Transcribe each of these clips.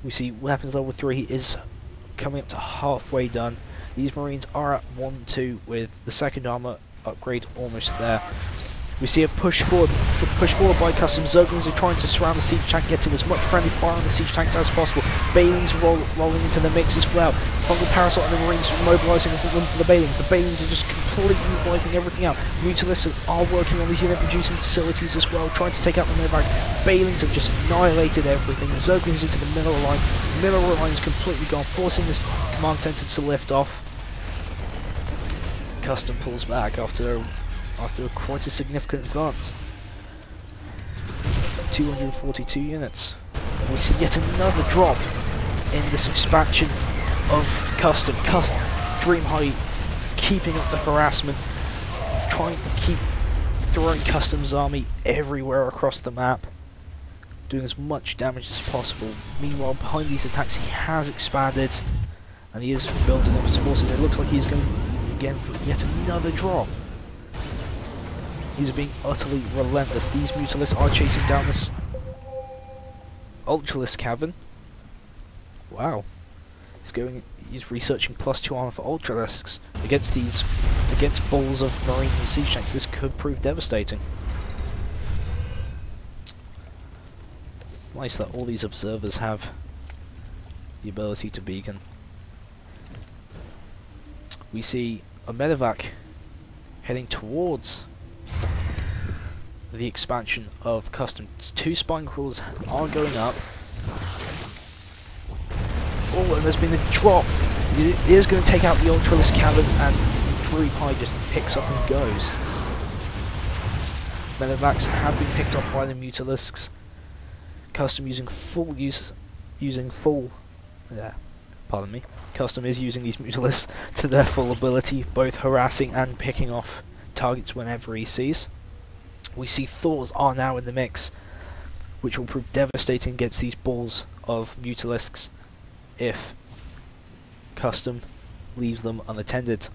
We see weapons level 3 is coming up to halfway done. These Marines are at 1-2 with the second armor upgrade almost there. We see a push forward by Kustom. Zerglings are trying to surround the siege tank, getting as much friendly fire on the siege tanks as possible. Balings rolling into the mix as well. Fungal Parasite and the Marines mobilising them for the Balings. The Balings are just completely wiping everything out. Mutalisks are working on these unit producing facilities as well, trying to take out the Medevacs. Balings have just annihilated everything. The Zerglings into the middle line. Middle line is completely gone, forcing this command centre to lift off. Kustom pulls back after quite a significant advance. 242 units. We see yet another drop in this expansion of Kustom. DreamHigh keeping up the harassment, trying to keep throwing Kustom's army everywhere across the map, doing as much damage as possible. Meanwhile, behind these attacks he has expanded and he is building up his forces. It looks like he's going again for yet another drop. He's being utterly relentless. These Mutalisks are chasing down this Ultralisk cavern. Wow. He's researching +2 armor for Ultralisks against balls of Marines and siege tanks. This could prove devastating. Nice that all these observers have the ability to beacon. We see a Medevac heading towards the expansion of Kustom. 2 spine crawlers are going up. Oh, and there's been a drop. It is going to take out the Ultralisk cavern, and DreamHigh just picks up and goes. Medevacs have been picked off by the Mutalisks. Kustom Kustom is using these Mutalisks to their full ability, both harassing and picking off targets whenever he sees. We see Thors are now in the mix, which will prove devastating against these balls of Mutalisks if Kustom leaves them unattended.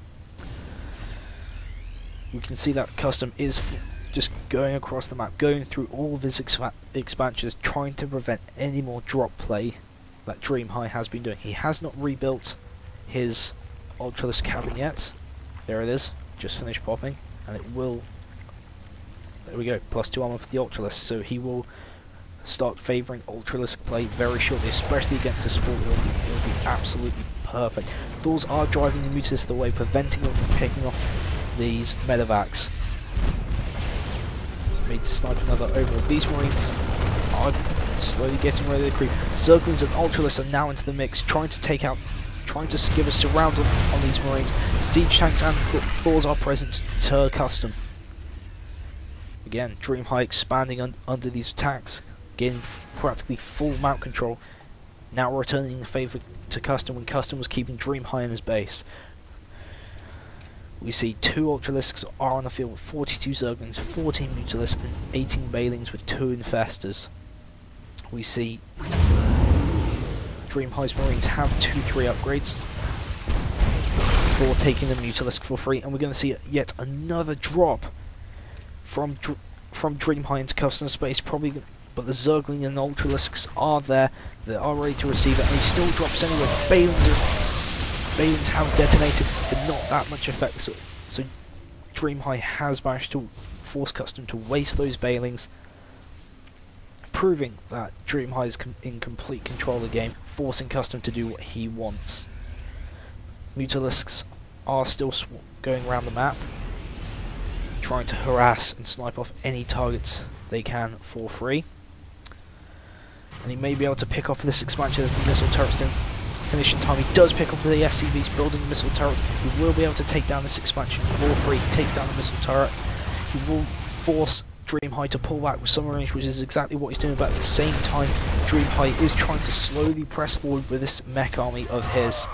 We can see that Kustom is just going across the map, going through all of his expansions, trying to prevent any more drop play that DreamHigh has been doing. He has not rebuilt his Ultralisk cavern yet. There it is, just finished popping, and it will. There we go, +2 armor for the Ultralisk, so he will start favouring Ultralisk play very shortly, especially against the support. It'll be absolutely perfect. Thors are driving the Mutalisks away, preventing them from picking off these Medevacs. Need to snipe another overall. These Marines are slowly getting ready to creep. Zerglings and Ultralisks are now into the mix, trying to give a surround on these Marines. Siege tanks and Thors are present to deter Kustom. Again, DreamHigh expanding under these attacks, gaining practically full map control, now returning the favour to Kustom when Kustom was keeping DreamHigh in his base. We see 2 Ultralisks are on the field with 42 Zerglings, 14 Mutalisks and 18 Balings with 2 Infestors. We see DreamHigh's Marines have 2-3 upgrades for taking the Mutalisk for free, and we're going to see yet another drop from DreamHigh into Kustom space, probably, but the Zergling and Ultralisks are there, they are ready to receive it, and he still drops anyway. Balings have detonated, but not that much effect, so DreamHigh has managed to force Kustom to waste those Balings, proving that DreamHigh is in complete control of the game, forcing Kustom to do what he wants. Mutalisks are still going around the map, trying to harass and snipe off any targets they can for free. And he may be able to pick off this expansion of the missile turrets to finish in time. He does pick up the SCVs building the missile turrets. He will be able to take down this expansion for free. He takes down the missile turret. He will force DreamHigh to pull back with summer range, which is exactly what he's doing, but at the same time DreamHigh is trying to slowly press forward with this mech army of his.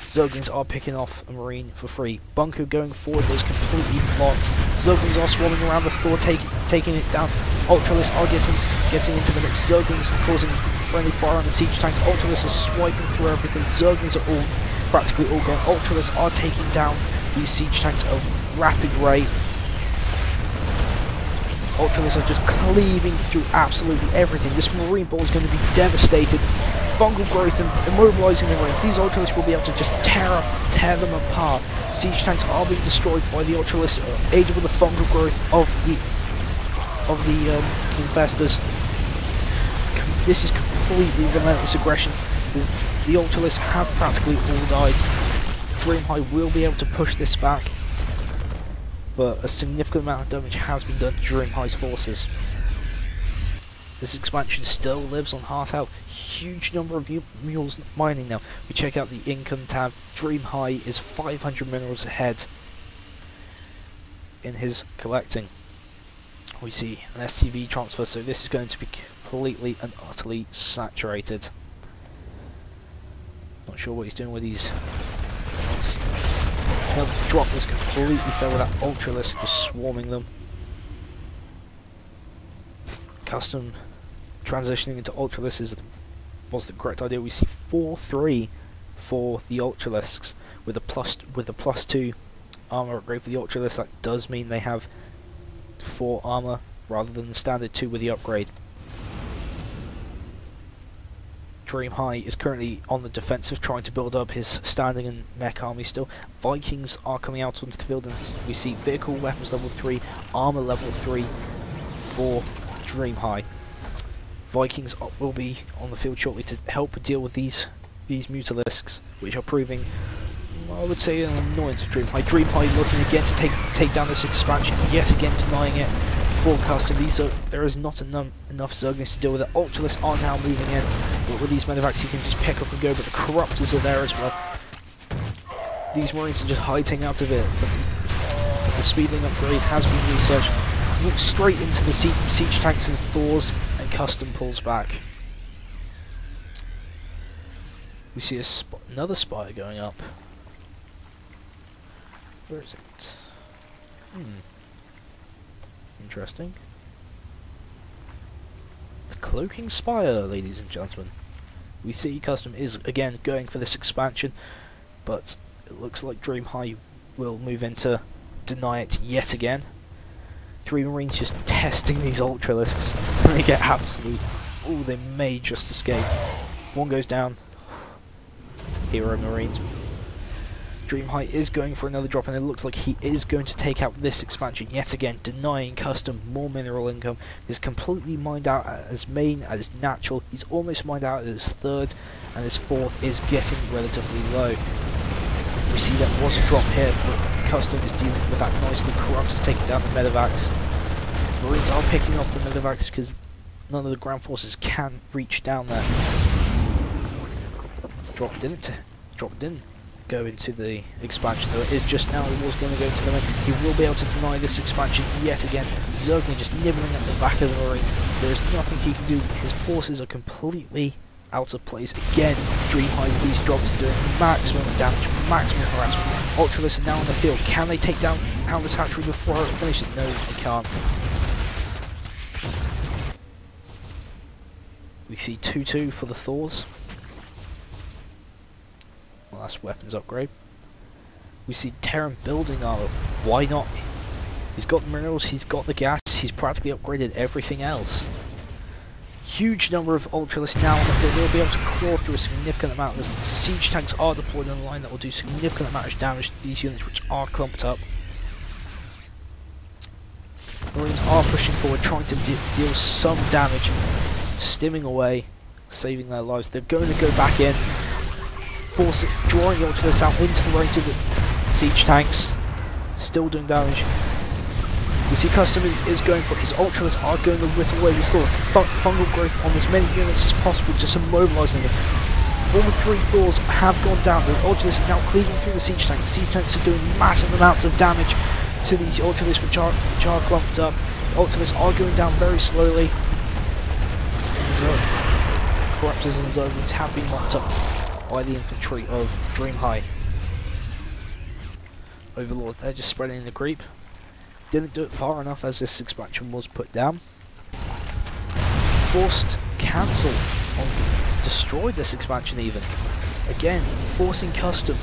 Zerglings are picking off a Marine for free. Bunker going forward is completely blocked. Zerglings are swarming around the Thor, taking it down. Ultralisks are getting into the mix. Zerglings causing friendly fire on the siege tanks. Ultralisks are swiping through everything. Zerglings are all practically all gone. Ultralisks are taking down these siege tanks of rapid rate. Ultralisks are just cleaving through absolutely everything. This Marine ball is going to be devastated. fungal growth and immobilizing the range. These Ultralisks will be able to just tear them apart. Siege tanks are being destroyed by the Ultralisks, aided with the fungal growth of the infestors. This is completely relentless aggression. The Ultralisks have practically all died. DreamHigh will be able to push this back, but a significant amount of damage has been done to DreamHigh's forces. This expansion still lives on half health. Huge number of mules mining now. We check out the income tab. DreamHigh is 500 minerals ahead in his collecting. We see an SCV transfer, so this is going to be completely and utterly saturated. Not sure what he's doing with these. Health drop is completely filled with that Ultralisk just swarming them. Kustom transitioning into Ultralisks was the correct idea. We see 4-3 for the Ultralisks with a +2 armor upgrade for the Ultralisks. That does mean they have 4 armor rather than the standard 2 with the upgrade. DreamHigh is currently on the defensive, trying to build up his standing and mech army still. Vikings are coming out onto the field, and we see vehicle weapons level 3, armor level 3 for DreamHigh. Vikings will be on the field shortly to help deal with these Mutalisks, which are proving, I would say, an annoyance for DreamHigh. DreamHigh looking again to take down this expansion, yet again denying it for Kustom. There is not enough Zerglings to deal with it. Ultralisks are now moving in, but with these medevacs you can just pick up and go, but the Corruptors are there as well. These Marines are just hiding out of it. The speeding upgrade has been researched. Walks straight into the siege tanks and Thors, and Kustom pulls back. We see another spire going up. Where is it? Interesting. The Cloaking Spire, ladies and gentlemen. We see Kustom is again going for this expansion, but it looks like DreamHigh will move in to deny it yet again. 3 Marines just testing these Ultralisks, and they get absolute. Oh, they may just escape. 1 goes down. Hero Marines. DreamHigh is going for another drop, and it looks like he is going to take out this expansion yet again, denying Kustom more mineral income. He's completely mined out at his main, at his natural. He's almost mined out at his 3rd, and his 4th is getting relatively low. We see that was a drop here, but Kustom is dealing with that nicely. Corruptors taking down the medevacs. Marines are picking off the medevacs because none of the ground forces can reach down there. Drop didn't go into the expansion, though. It is just now. It was going to go to the main. He will be able to deny this expansion yet again. Zergling just nibbling at the back of the Marine. There is nothing he can do. His forces are completely out of place. Again, DreamHigh with these drops doing maximum damage, maximum harassment. Ultralisks are now on the field. Can they take down Houndless Hatchery before it finishes? No, they can't. We see 2-2 for the Thors. Well, that's weapons upgrade. We see Terran building armor. Why not? He's got the minerals, he's got the gas, he's practically upgraded everything else. Huge number of Ultralisks now on the field. They'll be able to claw through a significant amount. The siege tanks are deployed on the line that will do significant amount of damage to these units, which are clumped up. Marines are pushing forward, trying to deal some damage, stimming away, saving their lives. They're going to go back in, drawing the Ultralisks out into the range of the siege tanks, still doing damage. We see Kustom is going for it. His Ultralisks are going to whittle away these Thors. Fungal growth on as many units as possible, just immobilizing them. All 3 Thors have gone down. The Ultralisks are now cleaving through the siege tanks. The siege tanks are doing massive amounts of damage to these Ultralisks, which are clumped up. The Ultralisks are going down very slowly. Corruptors and Zerglings have been locked up by the infantry of DreamHigh. Overlord, they're just spreading the creep. Didn't do it far enough as this expansion was put down. Forced cancel on destroyed this expansion even. Again, forcing Kustom.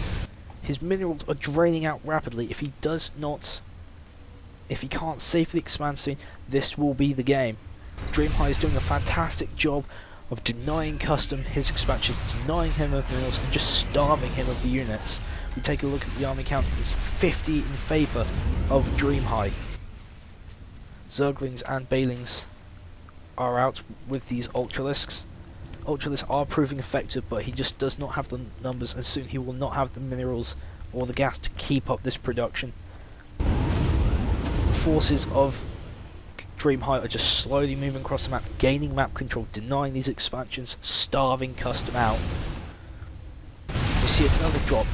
His minerals are draining out rapidly. If he can't safely expand soon, this will be the game. DreamHigh is doing a fantastic job of denying Kustom his expansions, denying him of minerals, and just starving him of the units. We take a look at the army count, it's 50 in favour of DreamHigh. Zerglings and Baelings are out with these Ultralisks. Ultralisks are proving effective, but he just does not have the numbers, and soon he will not have the minerals or the gas to keep up this production. The forces of DreamHigh are just slowly moving across the map, gaining map control, denying these expansions, starving Kustom out. We see another drop,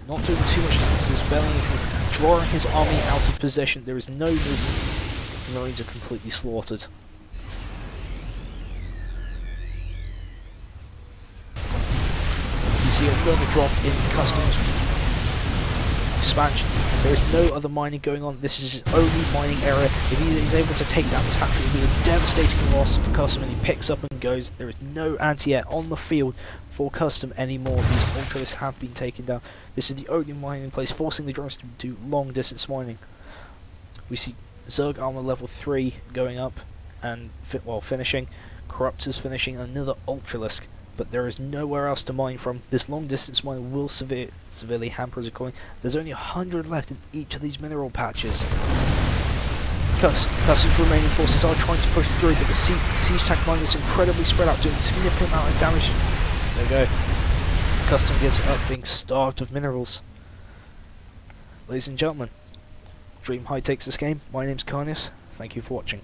not doing too much damage, there's barely anything, drawing his army out of position, there is no movement, the Marines are completely slaughtered. You see another drop in Kustom's expansion. There is no other mining going on. This is his only mining area. If he is able to take down this hatchery, it will be a devastating loss for Kustom, and he picks up and goes. There is no anti-air on the field for Kustom anymore. These Ultralisks have been taken down. This is the only mining place, forcing the drones to do long distance mining. We see Zerg armor level 3 going up and finishing. Corruptors finishing, another Ultralisk. But there is nowhere else to mine from. This long distance mine will severely hamper as a coin. There's only 100 left in each of these mineral patches. Kustom's remaining forces are trying to push through, but the siege tank mine is incredibly spread out, doing a significant amount of damage. There we go. Kustom gives up, being starved of minerals. Ladies and gentlemen, DreamHigh takes this game. My name's Carnius. Thank you for watching.